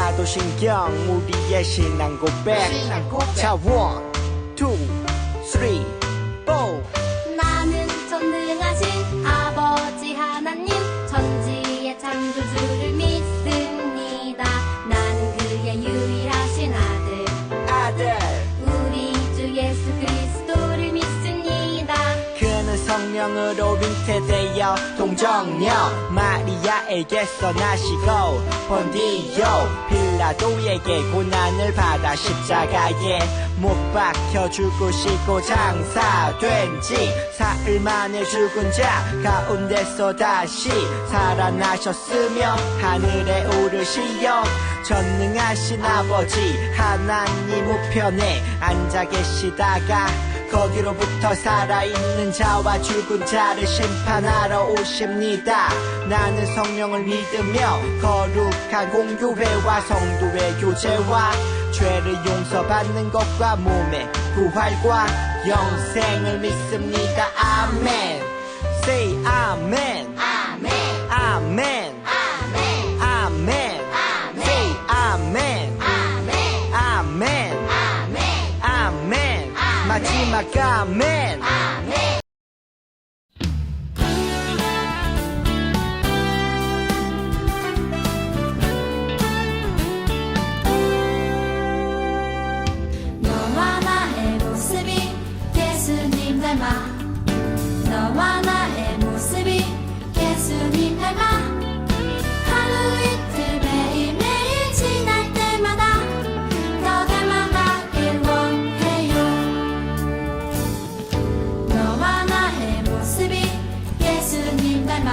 하나도 신경 우리의 신앙 고백 자 1, 2, 3, 4 나는 전능하신 아버지 하나님 천지의 창조주를 믿습니다. 나는 그의 유일하신 아들 우리 주 예수 그리스도를 믿습니다. 그는 성령으로 잉태되어 동정녀 마리아에게서 나시고 본디오 빌라도에게 고난을 받아 십자가에 못 박혀 죽으시고 장사된 지 사흘 만에 죽은 자 가운데서 다시 살아나셨으며 하늘에 오르시어 전능하신 아버지 하나님 우편에 앉아 계시다가 거기로부터 살아있는 자와 죽은 자를 심판하러 오십니다. 나는 성령을 믿으며 거룩한 공교회와 성도의 교제와 죄를 용서받는 것과 몸의 부활과 영생을 믿습니다. 아멘. Say 아멘. 아멘 아멘. 아멘 아멘. Say 아멘. 아멘 아멘. 아멘 아멘. 마지막 아멘. 아멘. 너와 나의 모습이 예수님 닮아 너와 나의 모습이 예수님 닮아 하루 이틀 매일매일 지날 때마다 더 닮아가길 원해요. 너와 나의 모습이 예수님 닮아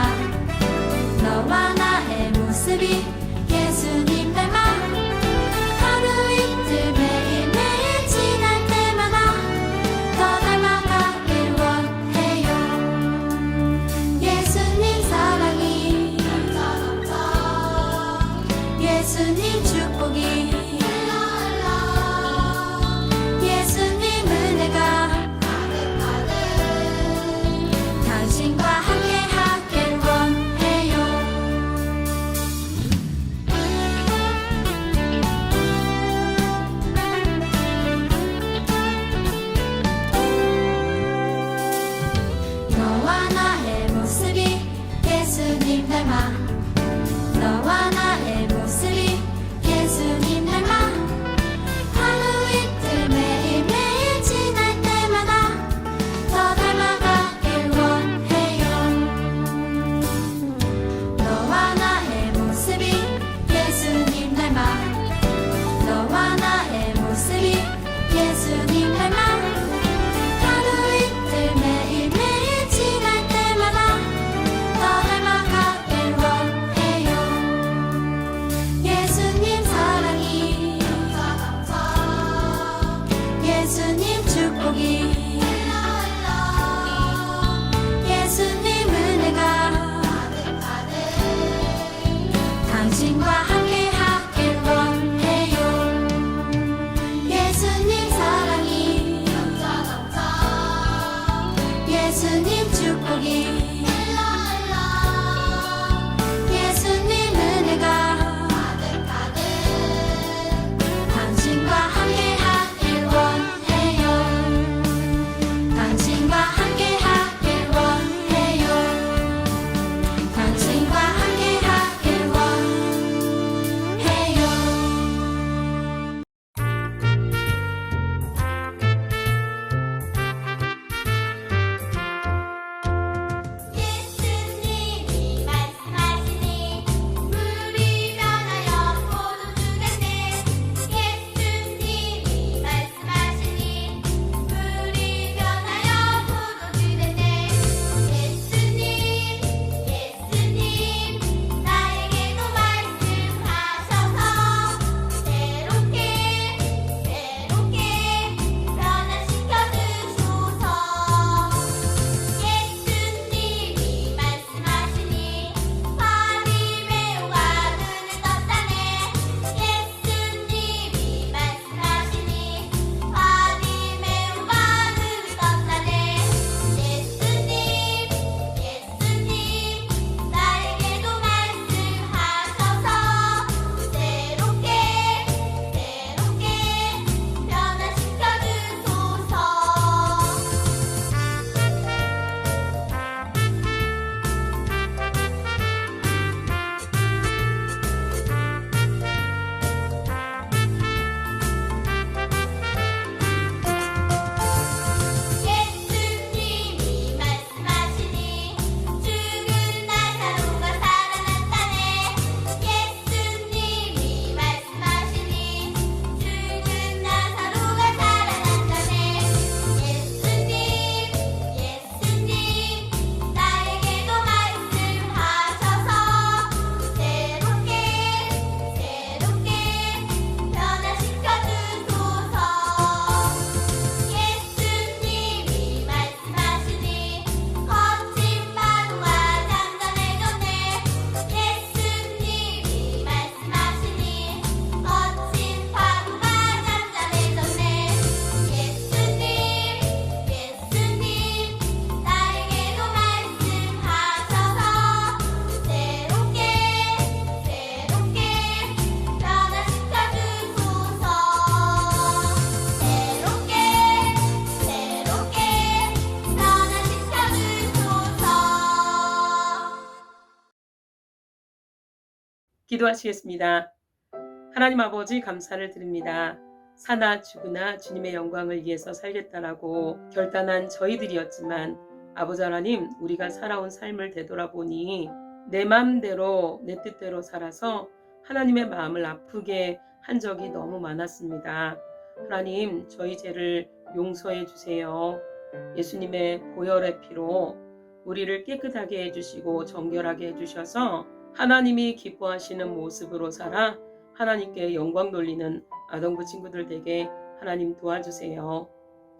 너와 나의 모습이 예수님 닮아 하루 이틀 매일매일 지날 때마다 더 닮아가길 원해요. 예수님 사랑이 예수님 축복이 예수님 은혜가 당신과 함께 하길 원해요. 너와 나의 모습이 예수님 닮아 너와 나의 모습이 예수님 닮아 하루 이틀 매일매일 지날 때마다 더 닮아가길 원해요. 너와 나의 모습이 예수님 닮아 너와 나의 모습이 예수님 닮아 하루 이틀 매일매일 지날 때마다 더 닮아가길 원해요. 예수님 사랑이 예수님 축복이 예수님 은혜가 당신과 함께 하길 원해요. 예수님 사랑이 예수님 축복이 예수님 은혜가 당신과 함께 하길 원해요. 당신과 함께 하길 원해요. 당신과 함께 하길 원해요. 기도하시겠습니다. 하나님 아버지 감사를 드립니다. 사나 죽으나 주님의 영광을 위해서 살겠다라고 결단한 저희들이었지만 아버지 하나님, 우리가 살아온 삶을 되돌아보니 내 마음대로 내 뜻대로 살아서 하나님의 마음을 아프게 한 적이 너무 많았습니다. 하나님, 저희 죄를 용서해 주세요. 예수님의 보혈의 피로 우리를 깨끗하게 해주시고 정결하게 해주셔서 하나님이 기뻐하시는 모습으로 살아 하나님께 영광 돌리는 아동부 친구들 되게 하나님 도와주세요.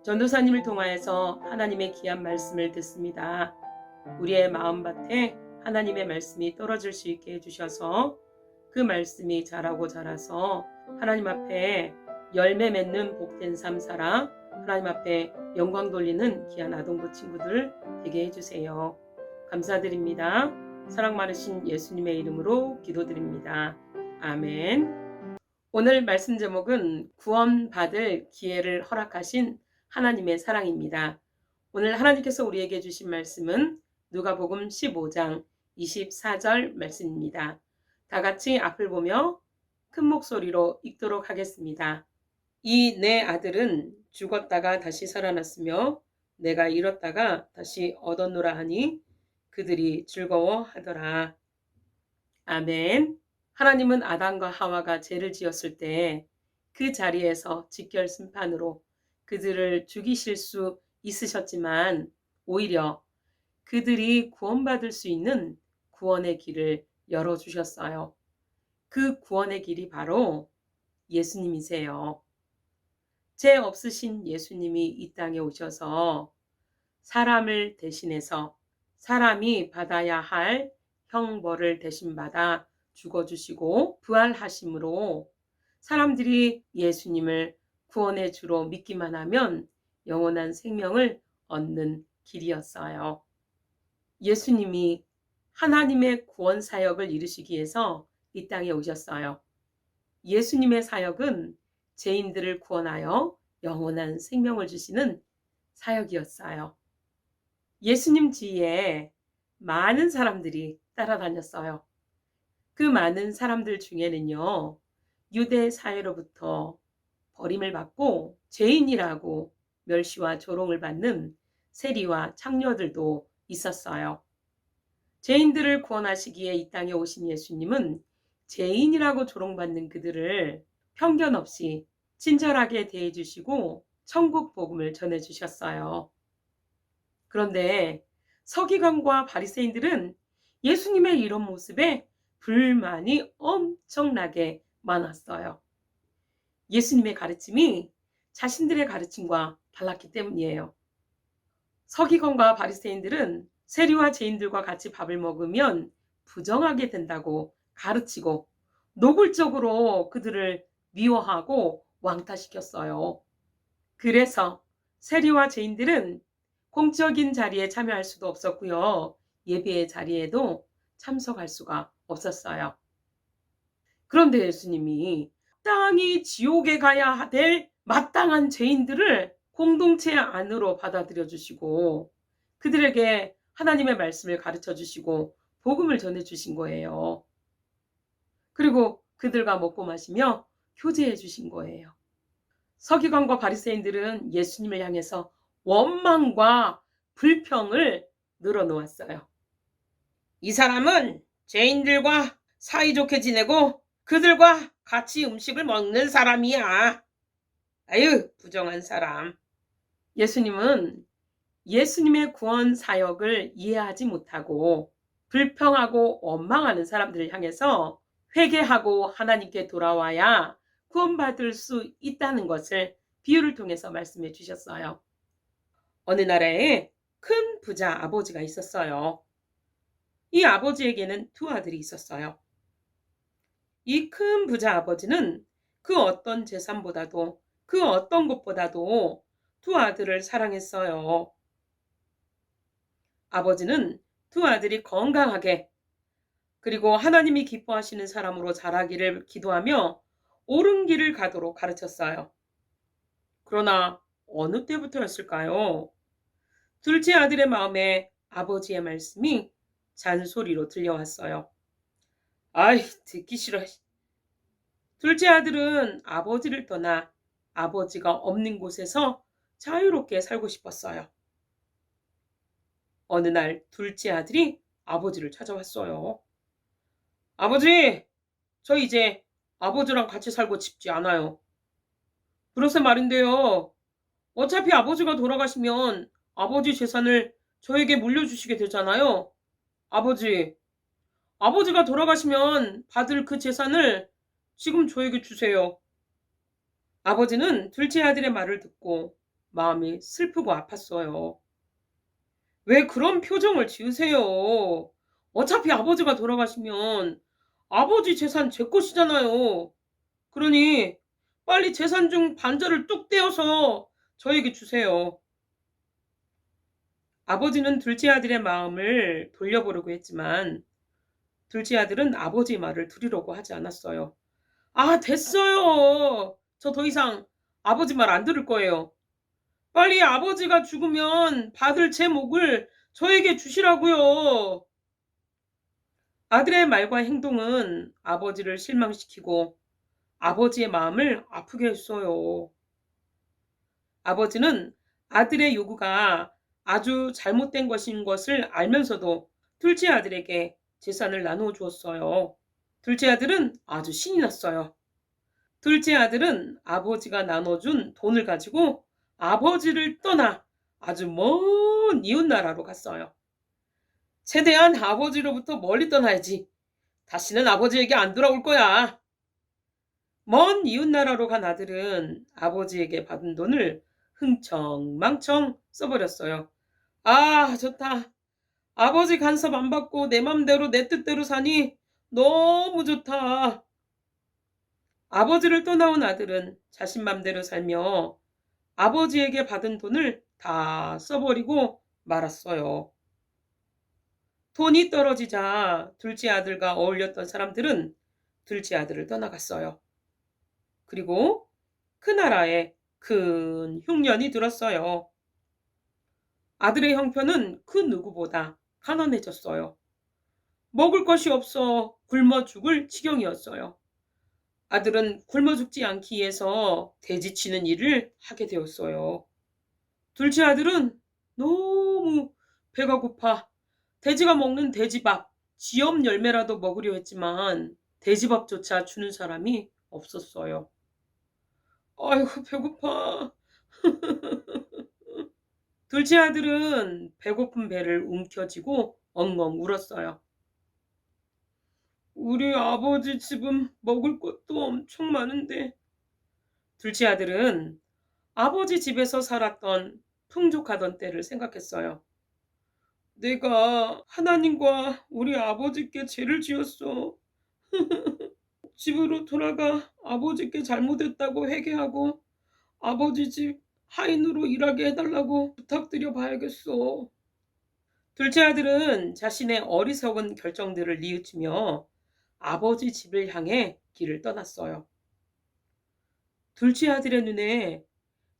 전도사님을 통하여서 하나님의 귀한 말씀을 듣습니다. 우리의 마음밭에 하나님의 말씀이 떨어질 수 있게 해주셔서 그 말씀이 자라고 자라서 하나님 앞에 열매 맺는 복된 삶 살아 하나님 앞에 영광 돌리는 귀한 아동부 친구들 되게 해주세요. 감사드립니다. 사랑 많으신 예수님의 이름으로 기도드립니다. 아멘. 오늘 말씀 제목은 구원받을 기회를 허락하신 하나님의 사랑입니다. 오늘 하나님께서 우리에게 주신 말씀은 누가복음 15장 24절 말씀입니다. 다 같이 앞을 보며 큰 목소리로 읽도록 하겠습니다. 이 내 아들은 죽었다가 다시 살아났으며 내가 잃었다가 다시 얻었노라 하니 그들이 즐거워하더라. 아멘. 하나님은 아담과 하와가 죄를 지었을 때 그 자리에서 직결 심판으로 그들을 죽이실 수 있으셨지만 오히려 그들이 구원받을 수 있는 구원의 길을 열어주셨어요. 그 구원의 길이 바로 예수님이세요. 죄 없으신 예수님이 이 땅에 오셔서 사람을 대신해서 사람이 받아야 할 형벌을 대신받아 죽어주시고 부활하심으로 사람들이 예수님을 구원의 주로 믿기만 하면 영원한 생명을 얻는 길이었어요. 예수님이 하나님의 구원 사역을 이루시기 위해서 이 땅에 오셨어요. 예수님의 사역은 죄인들을 구원하여 영원한 생명을 주시는 사역이었어요. 예수님 뒤에 많은 사람들이 따라다녔어요. 그 많은 사람들 중에는요, 유대 사회로부터 버림을 받고 죄인이라고 멸시와 조롱을 받는 세리와 창녀들도 있었어요. 죄인들을 구원하시기에 이 땅에 오신 예수님은 죄인이라고 조롱받는 그들을 편견 없이 친절하게 대해주시고 천국 복음을 전해주셨어요. 그런데 서기관과 바리새인들은 예수님의 이런 모습에 불만이 엄청나게 많았어요. 예수님의 가르침이 자신들의 가르침과 달랐기 때문이에요. 서기관과 바리새인들은 세리와 죄인들과 같이 밥을 먹으면 부정하게 된다고 가르치고 노골적으로 그들을 미워하고 왕따시켰어요. 그래서 세리와 죄인들은 공적인 자리에 참여할 수도 없었고요. 예배의 자리에도 참석할 수가 없었어요. 그런데 예수님이 마땅히 지옥에 가야 될 마땅한 죄인들을 공동체 안으로 받아들여 주시고 그들에게 하나님의 말씀을 가르쳐 주시고 복음을 전해 주신 거예요. 그리고 그들과 먹고 마시며 교제해 주신 거예요. 서기관과 바리새인들은 예수님을 향해서 원망과 불평을 늘어놓았어요. 이 사람은 죄인들과 사이좋게 지내고 그들과 같이 음식을 먹는 사람이야. 아유, 부정한 사람. 예수님은 예수님의 구원 사역을 이해하지 못하고 불평하고 원망하는 사람들을 향해서 회개하고 하나님께 돌아와야 구원받을 수 있다는 것을 비유를 통해서 말씀해 주셨어요. 어느 나라에 큰 부자 아버지가 있었어요. 이 아버지에게는 두 아들이 있었어요. 이 큰 부자 아버지는 그 어떤 재산보다도 그 어떤 것보다도 두 아들을 사랑했어요. 아버지는 두 아들이 건강하게 그리고 하나님이 기뻐하시는 사람으로 자라기를 기도하며 옳은 길을 가도록 가르쳤어요. 그러나 어느 때부터였을까요? 둘째 아들의 마음에 아버지의 말씀이 잔소리로 들려왔어요. 아이, 듣기 싫어. 둘째 아들은 아버지를 떠나 아버지가 없는 곳에서 자유롭게 살고 싶었어요. 어느 날 둘째 아들이 아버지를 찾아왔어요. 아버지, 저 이제 아버지랑 같이 살고 싶지 않아요. 그래서 말인데요. 어차피 아버지가 돌아가시면 아버지 재산을 저에게 물려주시게 되잖아요. 아버지, 아버지가 돌아가시면 받을 그 재산을 지금 저에게 주세요. 아버지는 둘째 아들의 말을 듣고 마음이 슬프고 아팠어요. 왜 그런 표정을 지으세요? 어차피 아버지가 돌아가시면 아버지 재산 제 것이잖아요. 그러니 빨리 재산 중 반절을 뚝 떼어서 저에게 주세요. 아버지는 둘째 아들의 마음을 돌려보려고 했지만 둘째 아들은 아버지의 말을 들으려고 하지 않았어요. 아, 됐어요. 저 더 이상 아버지 말 안 들을 거예요. 빨리 아버지가 죽으면 받을 제 몫을 저에게 주시라고요. 아들의 말과 행동은 아버지를 실망시키고 아버지의 마음을 아프게 했어요. 아버지는 아들의 요구가 아주 잘못된 것인 것을 알면서도 둘째 아들에게 재산을 나누어 주었어요. 둘째 아들은 아주 신이 났어요. 둘째 아들은 아버지가 나눠준 돈을 가지고 아버지를 떠나 아주 먼 이웃나라로 갔어요. 최대한 아버지로부터 멀리 떠나야지. 다시는 아버지에게 안 돌아올 거야. 먼 이웃나라로 간 아들은 아버지에게 받은 돈을 흥청망청 써버렸어요. 아, 좋다. 아버지 간섭 안 받고 내 맘대로 내 뜻대로 사니 너무 좋다. 아버지를 떠나온 아들은 자신 맘대로 살며 아버지에게 받은 돈을 다 써버리고 말았어요. 돈이 떨어지자 둘째 아들과 어울렸던 사람들은 둘째 아들을 떠나갔어요. 그리고 그 나라에 큰 흉년이 들었어요. 아들의 형편은 그 누구보다 가난해졌어요. 먹을 것이 없어 굶어 죽을 지경이었어요. 아들은 굶어 죽지 않기 위해서 돼지 치는 일을 하게 되었어요. 둘째 아들은 너무 배가 고파 돼지가 먹는 돼지밥, 지엽 열매라도 먹으려 했지만 돼지밥조차 주는 사람이 없었어요. 아이고, 배고파. 둘째 아들은 배고픈 배를 움켜쥐고 엉엉 울었어요. 우리 아버지 집은 먹을 것도 엄청 많은데. 둘째 아들은 아버지 집에서 살았던 풍족하던 때를 생각했어요. 내가 하나님과 우리 아버지께 죄를 지었어. 집으로 돌아가 아버지께 잘못했다고 회개하고 아버지 집 하인으로 일하게 해달라고 부탁드려 봐야겠어. 둘째 아들은 자신의 어리석은 결정들을 뉘우치며 아버지 집을 향해 길을 떠났어요. 둘째 아들의 눈에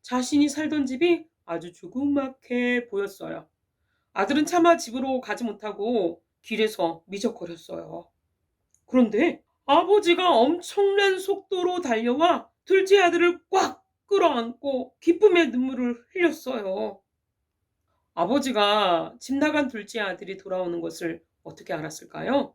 자신이 살던 집이 아주 조그맣게 보였어요. 아들은 차마 집으로 가지 못하고 길에서 미적거렸어요. 그런데 아버지가 엄청난 속도로 달려와 둘째 아들을 꽉 끌어안고 기쁨의 눈물을 흘렸어요. 아버지가 집 나간 둘째 아들이 돌아오는 것을 어떻게 알았을까요?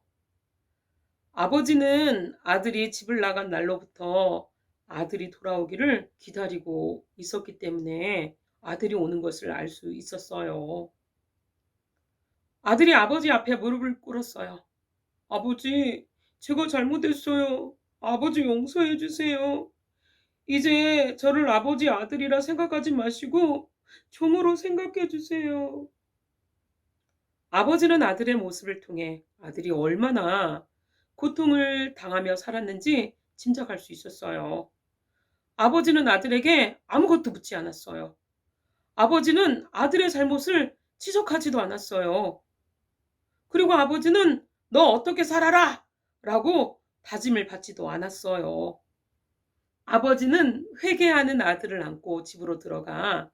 아버지는 아들이 집을 나간 날로부터 아들이 돌아오기를 기다리고 있었기 때문에 아들이 오는 것을 알 수 있었어요. 아들이 아버지 앞에 무릎을 꿇었어요. 아버지, 제가 잘못했어요. 아버지 용서해 주세요. 이제 저를 아버지 아들이라 생각하지 마시고 종으로 생각해 주세요. 아버지는 아들의 모습을 통해 아들이 얼마나 고통을 당하며 살았는지 짐작할 수 있었어요. 아버지는 아들에게 아무것도 묻지 않았어요. 아버지는 아들의 잘못을 지적하지도 않았어요. 그리고 아버지는 너 어떻게 살아라! 라고 다짐을 받지도 않았어요. 아버지는 회개하는 아들을 안고 집으로 들어가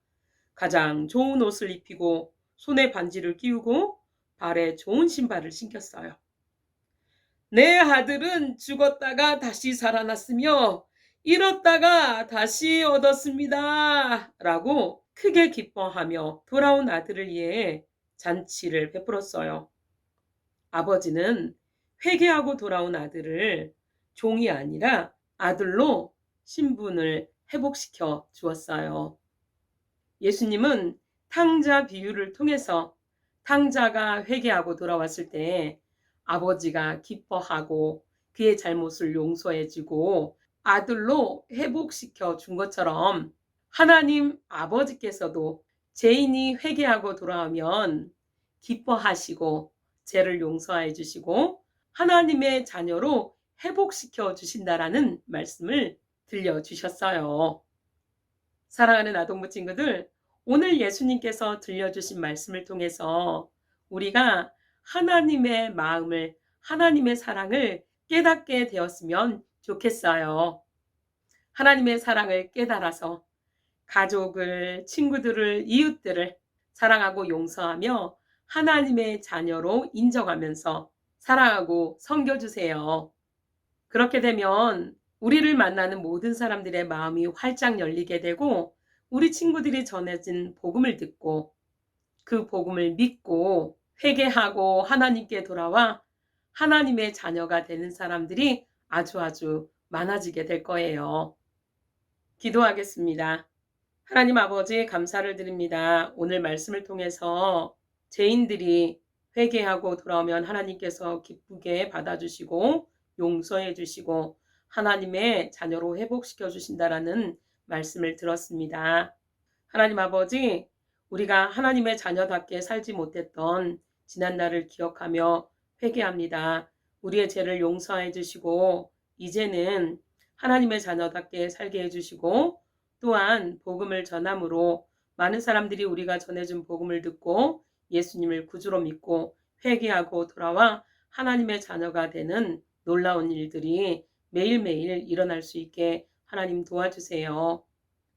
가장 좋은 옷을 입히고 손에 반지를 끼우고 발에 좋은 신발을 신겼어요. 내 아들은 죽었다가 다시 살아났으며 잃었다가 다시 얻었습니다. 라고 크게 기뻐하며 돌아온 아들을 위해 잔치를 베풀었어요. 아버지는 회개하고 돌아온 아들을 종이 아니라 아들로 신분을 회복시켜 주었어요. 예수님은 탕자 비유를 통해서 탕자가 회개하고 돌아왔을 때 아버지가 기뻐하고 그의 잘못을 용서해 주고 아들로 회복시켜 준 것처럼 하나님 아버지께서도 죄인이 회개하고 돌아오면 기뻐하시고 죄를 용서해 주시고 하나님의 자녀로 회복시켜 주신다라는 말씀을 들려주셨어요. 사랑하는 아동부 친구들, 오늘 예수님께서 들려주신 말씀을 통해서 우리가 하나님의 마음을, 하나님의 사랑을 깨닫게 되었으면 좋겠어요. 하나님의 사랑을 깨달아서 가족을, 친구들을, 이웃들을 사랑하고 용서하며 하나님의 자녀로 인정하면서 사랑하고 섬겨주세요. 그렇게 되면 우리를 만나는 모든 사람들의 마음이 활짝 열리게 되고 우리 친구들이 전해진 복음을 듣고 그 복음을 믿고 회개하고 하나님께 돌아와 하나님의 자녀가 되는 사람들이 아주 많아지게 될 거예요. 기도하겠습니다. 하나님 아버지 감사를 드립니다. 오늘 말씀을 통해서 죄인들이 회개하고 돌아오면 하나님께서 기쁘게 받아주시고 용서해 주시고 하나님의 자녀로 회복시켜 주신다라는 말씀을 들었습니다. 하나님 아버지, 우리가 하나님의 자녀답게 살지 못했던 지난날을 기억하며 회개합니다. 우리의 죄를 용서해 주시고 이제는 하나님의 자녀답게 살게 해주시고 또한 복음을 전함으로 많은 사람들이 우리가 전해준 복음을 듣고 예수님을 구주로 믿고 회개하고 돌아와 하나님의 자녀가 되는 놀라운 일들이 매일매일 일어날 수 있게 하나님 도와주세요.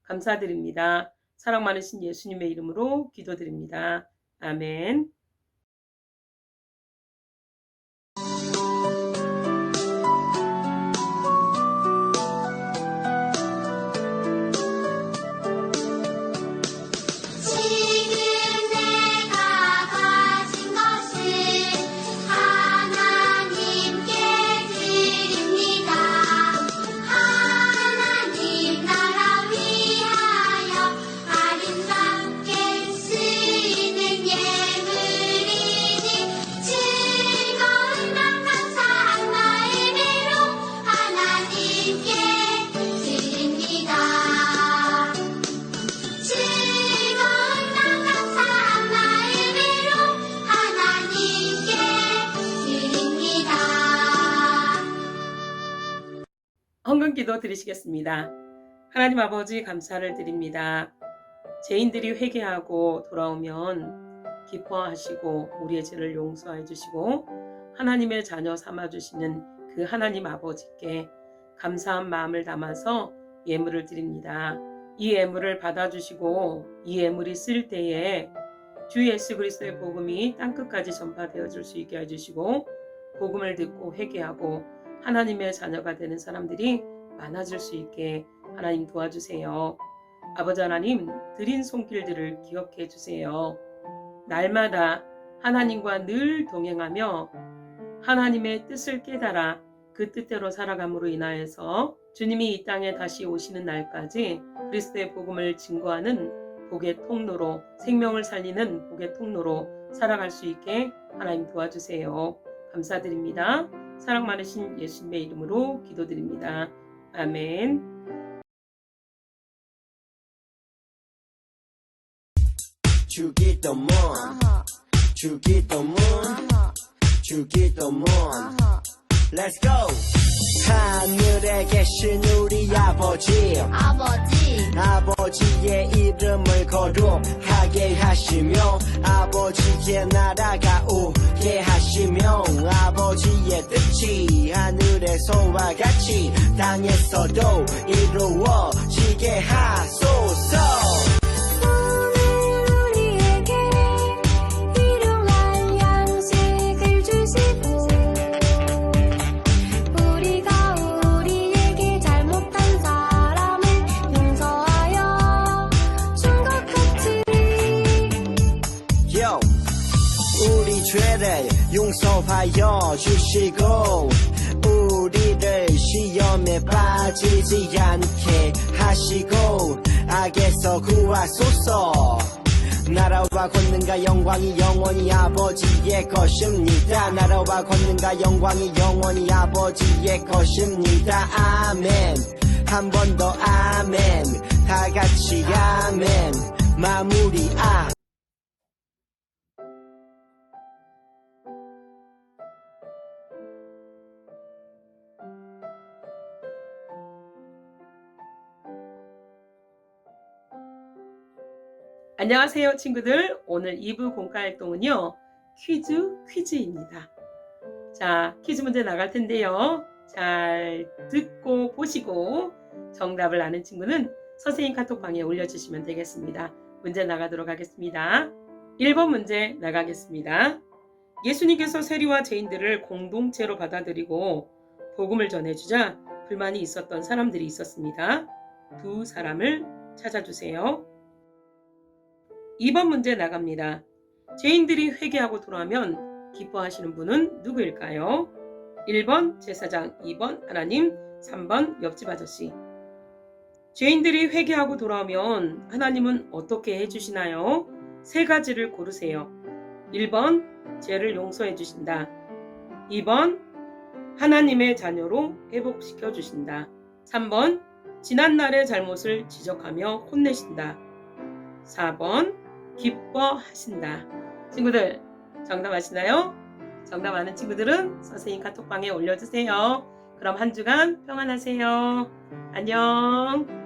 감사드립니다. 사랑 많으신 예수님의 이름으로 기도드립니다. 아멘. 헌금 기도 드리시겠습니다. 하나님 아버지 감사를 드립니다. 죄인들이 회개하고 돌아오면 기뻐하시고 우리의 죄를 용서해 주시고 하나님의 자녀 삼아 주시는 그 하나님 아버지께 감사한 마음을 담아서 예물을 드립니다. 이 예물을 받아주시고 이 예물이 쓸 때에 주 예수 그리스도의 복음이 땅끝까지 전파되어질 수 있게 해주시고 복음을 듣고 회개하고 하나님의 자녀가 되는 사람들이 많아질 수 있게 하나님 도와주세요. 아버지 하나님, 드린 손길들을 기억해 주세요. 날마다 하나님과 늘 동행하며 하나님의 뜻을 깨달아 그 뜻대로 살아감으로 인하여서 주님이 이 땅에 다시 오시는 날까지 그리스도의 복음을 증거하는 복의 통로로, 생명을 살리는 복의 통로로 살아갈 수 있게 하나님 도와주세요. 감사드립니다. 사랑 많으신 예수님의 이름으로 기도드립니다. 아멘. 주기도문 주기도문 주기도문 Let's go. 하늘에 계신 우리 아버지의 이름을 거룩하게 하시며 아버지의 나라가 오게 하시며 아버지의 뜻이 하늘에서와 같이 땅에서도 이루어지게 하소서. 일용할 양식을 주시고 주시고 우리를 시험에 빠지지 않게 하시고 악에서 구하소서. 나라와 권능과 영광이 영원히 아버지의 것입니다. 나라와 권능과 영광이 영원히 아버지의 것입니다. 아멘. 한 번 더 아멘. 다 같이 아멘. 마무리 안녕하세요 친구들. 오늘 2부 공과활동은요 퀴즈입니다. 자, 퀴즈 문제 나갈 텐데요, 잘 듣고 보시고 정답을 아는 친구는 선생님 카톡방에 올려주시면 되겠습니다. 문제 나가도록 하겠습니다. 1번 문제 나가겠습니다. 예수님께서 세리와 죄인들을 공동체로 받아들이고 복음을 전해주자 불만이 있었던 사람들이 있었습니다. 두 사람을 찾아주세요. 2번 문제 나갑니다. 죄인들이 회개하고 돌아오면 기뻐하시는 분은 누구일까요? 1번 제사장, 2번 하나님, 3번 옆집 아저씨. 죄인들이 회개하고 돌아오면 하나님은 어떻게 해주시나요? 세 가지를 고르세요. 1번 죄를 용서해 주신다. 2번 하나님의 자녀로 회복시켜 주신다. 3번 지난날의 잘못을 지적하며 혼내신다. 4번 기뻐하신다. 친구들 정답 아시나요? 정답 아는 친구들은 선생님 카톡방에 올려주세요. 그럼 한 주간 평안하세요. 안녕.